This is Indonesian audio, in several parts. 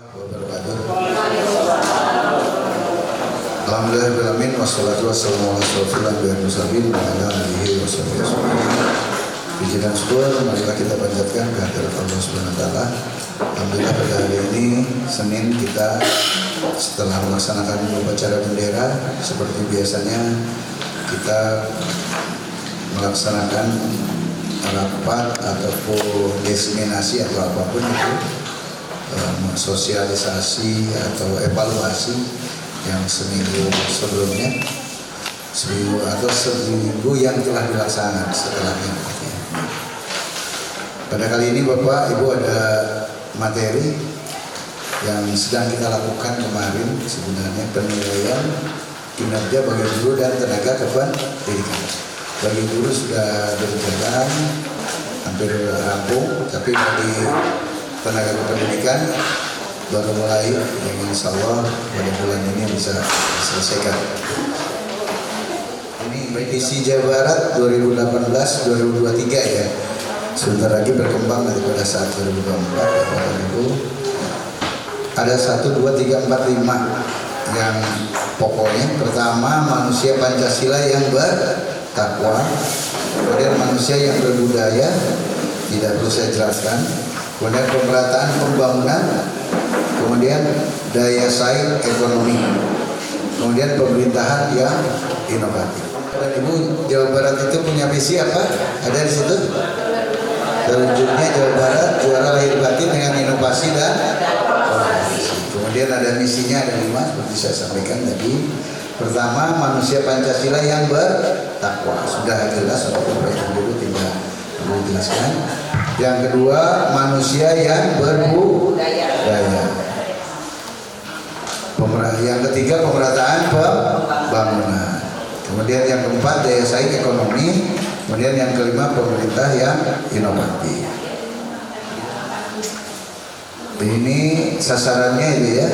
Alhamdulillahirrahmanirrahim. Wassalatu wassalamu ala asyrofil wa ala alihi washabihi ajmain. Puji dan syukur marilah kita panjatkan kehadirat Allah Subhanahu wa taala. Alhamdulillah pada hari ini Senin kita setelah melaksanakan upacara bendera seperti biasanya kita melaksanakan rapat ataupun diseminasi atau apapun itu, sosialisasi atau evaluasi yang seminggu sebelumnya, seminggu yang telah dilaksanakan setelahnya. Pada kali ini Bapak Ibu ada materi yang sedang kita lakukan kemarin, sebenarnya penilaian kinerja bagi guru dan tenaga kependidikan. Bagi guru sudah berjalan hampir rampung, tapi bagi tenaga kependidikan baru mulai, yang insya Allah pada bulan ini bisa diselesaikan. Ini revisi Jawa Barat 2018-2023 ya. Sebentar lagi berkembang daripada saat 2024 ya Bapak Ibu. Ada 1, 2, 3, 4, 5 yang pokoknya. Pertama, manusia Pancasila yang bertakwa. Kemudian manusia yang berbudaya, tidak perlu saya jelaskan. Kemudian pemerataan pembangunan, kemudian daya saing ekonomi, kemudian pemerintahan yang inovatif. Dan Ibu, Jawa Barat itu punya visi apa? Ada di situ? Terwujudnya Jawa Barat juara lahir batin dengan inovasi dan inovasi. Kemudian ada misinya, ada 5 seperti saya sampaikan tadi. Pertama, manusia Pancasila yang bertakwa. Sudah jelas untuk Bapak dulu, tidak perlu jelaskan. Yang kedua, manusia yang berbudaya. Yang ketiga, pemerataan pembangunan. Kemudian yang keempat, daya saing ekonomi. Kemudian yang kelima, pemerintah yang inovatif. Ini sasarannya itu ya.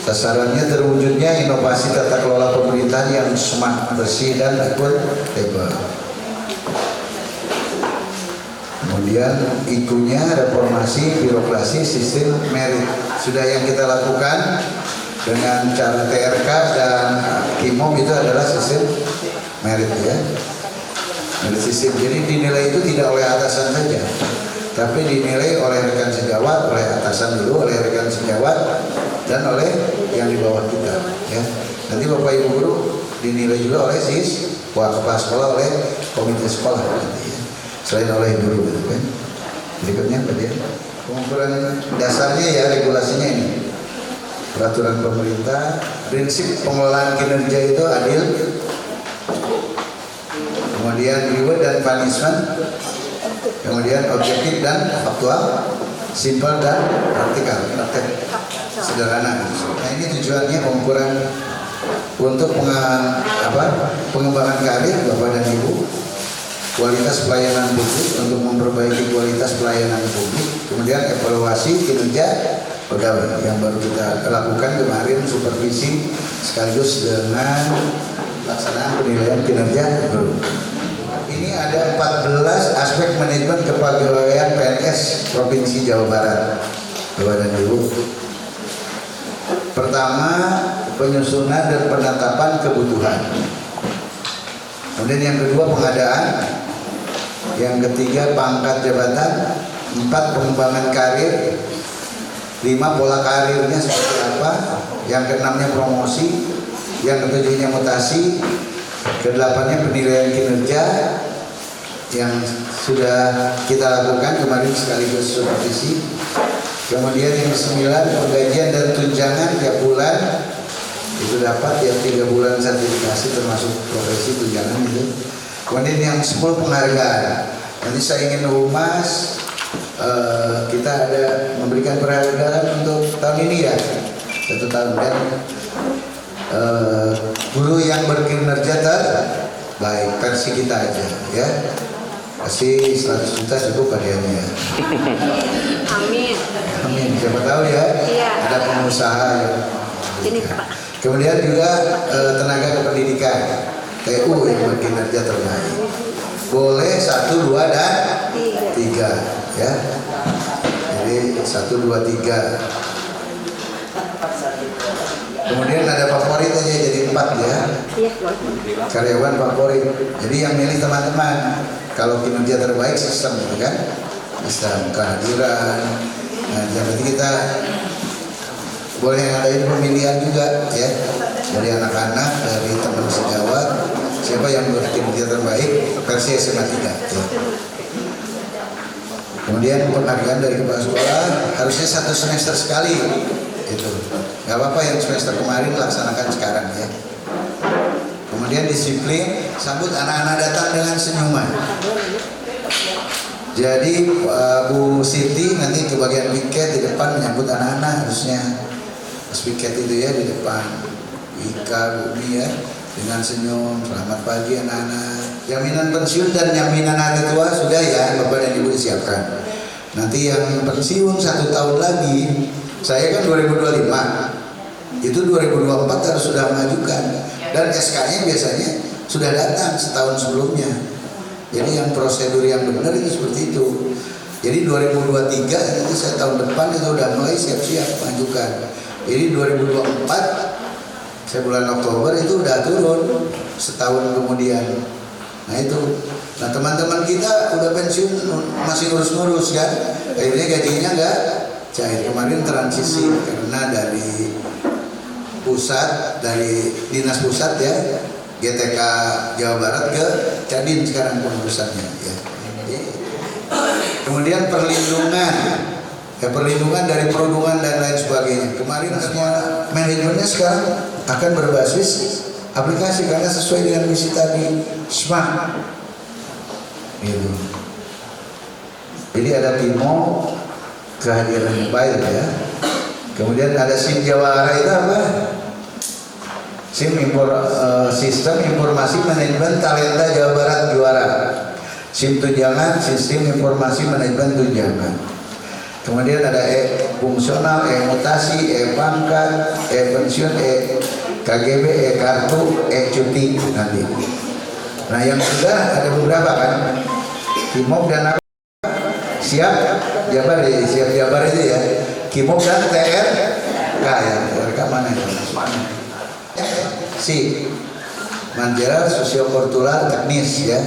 Sasarannya terwujudnya inovasi tata kelola pemerintahan yang smart, bersih dan akuntabel. Kemudian ikunya reformasi birokrasi sistem merit. Sudah yang kita lakukan dengan cara TRK dan KIMOM itu adalah sistem merit ya. Merit sistem. Jadi dinilai itu tidak oleh atasan saja, tapi dinilai oleh rekan sejawat, oleh atasan dulu, oleh rekan sejawat, dan oleh yang di bawah kita ya. Nanti Bapak Ibu guru dinilai juga oleh kepala sekolah, oleh komite sekolah nanti ya. Selain oleh guru gitu kan. Berikutnya tadi ya, pengukuran dasarnya ya, regulasinya ini. Peraturan pemerintah, prinsip pengelolaan kinerja itu adil, kemudian reward dan punishment, kemudian objektif dan faktual, simple dan praktikal, praktek sederhana. Nah ini tujuannya pengukuran untuk pengembangan karir Bapak dan Ibu, kualitas pelayanan publik untuk memperbaiki kualitas pelayanan publik, kemudian evaluasi kinerja pegawai yang baru kita lakukan kemarin, supervisi sekaligus dengan pelaksanaan penilaian kinerja guru. Ini ada 14 aspek manajemen kepegawaian PNS Provinsi Jawa Barat, Bapak dan Ibu. Pertama, penyusunan dan penetapan kebutuhan. Kemudian yang kedua, pengadaan. Yang ketiga, pangkat jabatan. 4, pengembangan karir. 5, pola karirnya seperti apa. Yang keenamnya promosi. Yang ketujuhnya mutasi. Kedelapannya penilaian kinerja yang sudah kita lakukan kemarin sekaligus supervisi. Kemudian yang 9, penggajian dan tunjangan tiap bulan itu dapat, tiap 3 bulan sertifikasi termasuk profesi tunjangan itu. Kemudian yang 10, penghargaan. Nanti saya ingin humas, kita ada memberikan penghargaan untuk tahun ini ya, 1 tahun, dan guru yang berkinerja terbaik versi kita aja ya, kasih 100 juta cukup hadiahnya. Amin. Amin. Siapa tahu ya, iya, ada pengusaha ya. Ini Pak. Kemudian juga tenaga kependidikan TU yang berkinerja terbaik. Boleh 1, 2, dan 3 ya. Jadi Jadi 1, 2, 3. Kemudian ada favorit aja jadi 4 ya. Iya, boleh. Karyawan favorit. Jadi yang milih teman-teman. Kalau kinerja terbaik sistem, gitu kan? Sistem kehadiran. Nah, jadi kita boleh ngadain pemilihan juga ya. Dari anak-anak, dari teman sejawat, siapa yang berkinerja terbaik versi SMA 3 ya. Kemudian penghargaan dari kepala sekolah harusnya 1 semester sekali. Itu nggak apa-apa yang semester kemarin laksanakan sekarang ya. Kemudian disiplin, sambut anak-anak datang dengan senyuman. Jadi Bu Siti nanti ke bagian piket di depan menyambut anak-anak harusnya. Pas piket itu ya di depan Ika, Bumi ya dengan senyum, selamat pagi anak-anak. Jaminan pensiun dan jaminan hari tua sudah ya Bapak dan Ibu disiapkan. Nanti yang pensiun 1 tahun lagi, saya kan 2025, itu 2024 harus sudah mengajukan dan SK-nya biasanya sudah datang setahun sebelumnya. Jadi yang prosedur yang benar itu seperti itu. Jadi 2023 itu saya tahun depan itu udah mulai siap-siap mengajukan. Jadi 2024 saya bulan Oktober itu udah turun setahun kemudian. Nah itu, nah teman-teman kita udah pensiun masih ngurus-ngurus kan, akhirnya gajinya nggak cair. Kemarin transisi karena dari pusat, dari dinas pusat ya, GTK Jawa Barat ke Kadin sekarang pengurusannya ya. Kemudian perlindungan, ya perlindungan dari perundungan dan lain sebagainya. Kemarin semua manajemennya sekarang akan berbasis aplikasi karena sesuai dengan misi tadi smart. Gitu. Jadi ada Timo kehadiran mobile ya. Kemudian ada SIM Jawara itu apa? Sistem Informasi Manajemen Talenta Jawa Barat juara. SIM tunjangan, Sistem Informasi Manajemen Tunjangan. Kemudian ada fungsional, mutasi, pangkat, pensiun, KGB, kartu, cuti nanti. Nah yang sudah ada beberapa kan, Kimob dan apa? Siap Jabar, siap Jabar itu ya. Kimob dan TRK ya, TRK mana itu? Si Manjera Sosiokultural Teknis ya.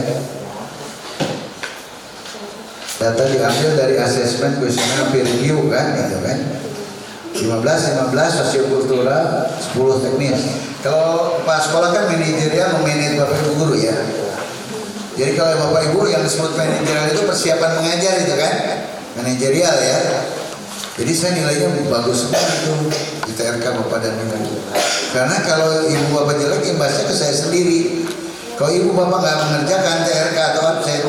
Data diambil dari asesmen kuesioner peer review kan, gitu kan. 15 sosiokultural, 10 teknis. Kalau Pak sekolah kan manajerial memanage Bapak Ibu guru ya. Jadi kalau Bapak Ibu yang disebut manajerial itu persiapan mengajar itu kan, manajerial ya. Jadi saya nilainya bagus banget itu di TRK Bapak dan Ibu. Karena kalau Ibu Bapak jelek imbasnya ke saya sendiri. Kalau Ibu Bapak nggak mengerjakan TRK atau absen,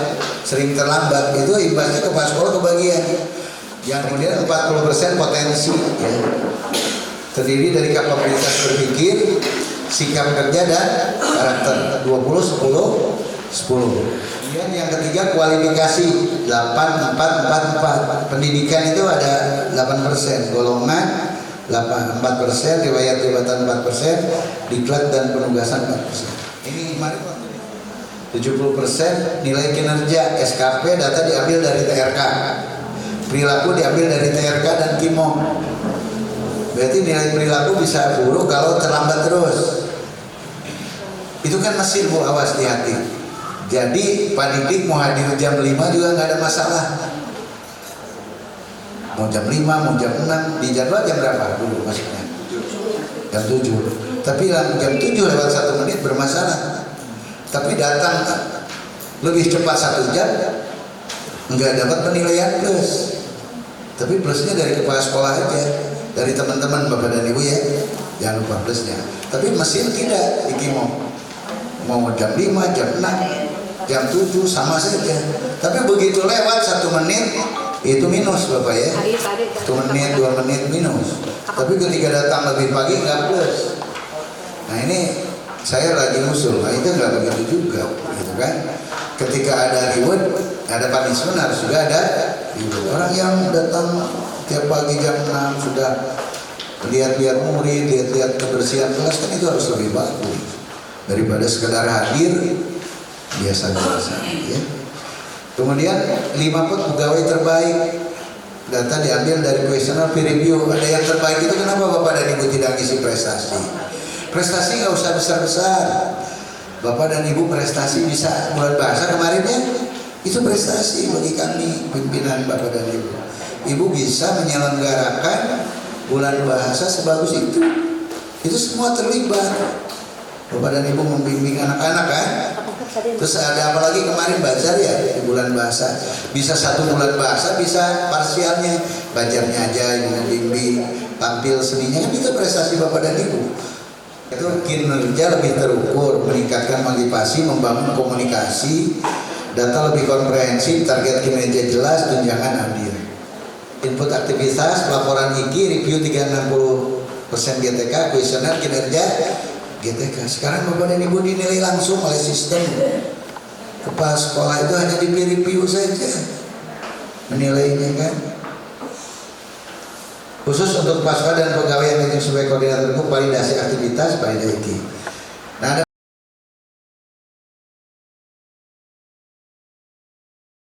sering terlambat, itu imbasnya ke Pak sekolah kebagian. Yang kemudian 40% potensi ya. Terdiri dari kapabilitas berpikir, sikap kerja dan karakter. 20 10 10. Kemudian yang ketiga kualifikasi 8 4 4 4. Pendidikan itu ada 8%, golongan 4%, riwayat jabatan 4%, diklat dan penugasan 4%. Ini kemarin 70% nilai kinerja SKP data diambil dari TRK. Perilaku diambil dari TRK dan Kimo. Berarti nilai perilaku bisa buruk kalau terlambat terus. Itu kan mesin Bu, awas di hati. Jadi Pak Didik mau hadir jam 5 juga nggak ada masalah. Mau jam 5, mau jam 6, di jadwal jam berapa dulu maksudnya? Jam 7. Tapi jam 7 lewat 1 menit bermasalah. Tapi datang lebih cepat 1 jam nggak dapat penilaian plus. Tapi plusnya dari kepala sekolah aja, dari teman-teman Bapak dan Ibu ya, jangan lupa plusnya. Tapi mesin tidak di Kimo. Mau jam 5, jam 6, jam 7 sama saja. Tapi begitu lewat 1 menit itu minus Bapak ya. 1 menit, 2 menit minus. Tapi ketika datang lebih pagi nggak plus. Nah ini saya lagi usul, nah itu nggak begitu juga, gitu kan? Ketika ada reward, ada punishment harus juga ada reward. Orang yang datang tiap pagi jam 6 sudah lihat-lihat murid, lihat-lihat kebersihan kelas kan itu harus lebih bagus daripada sekedar hadir biasa-biasa. Ya. Kemudian 5 pegawai terbaik Data diambil dari kuesioner peer review. Ada yang terbaik itu kenapa Bapak dan Ibu tidak ngisi prestasi? Prestasi nggak usah besar-besar. Bapak dan Ibu prestasi bisa bulan bahasa kemarin ya, itu prestasi bagi kami pimpinan Bapak dan Ibu. Ibu bisa menyelenggarakan bulan bahasa sebagus itu semua terlibat. Bapak dan Ibu membimbing anak-anak kan. Terus ada apa lagi kemarin Bajar ya di bulan bahasa. Bisa 1 bulan bahasa, bisa parsialnya. Bajarnya aja yang membimbing, tampil seninya kan itu prestasi Bapak dan Ibu. Itu kinerja lebih terukur, meningkatkan motivasi, membangun komunikasi, data lebih komprehensif, target kinerja jelas, tunjangan adil. Input aktivitas, pelaporan IG, review 360% GTK, kuesioner kinerja GTK. Sekarang Bapak dan Ibu dinilai langsung oleh sistem. Kepala sekolah itu hanya di review saja menilainya kan. Khusus untuk kepala sekolah dan pegawai yang sebagai koordinator validasi aktivitas, validasi.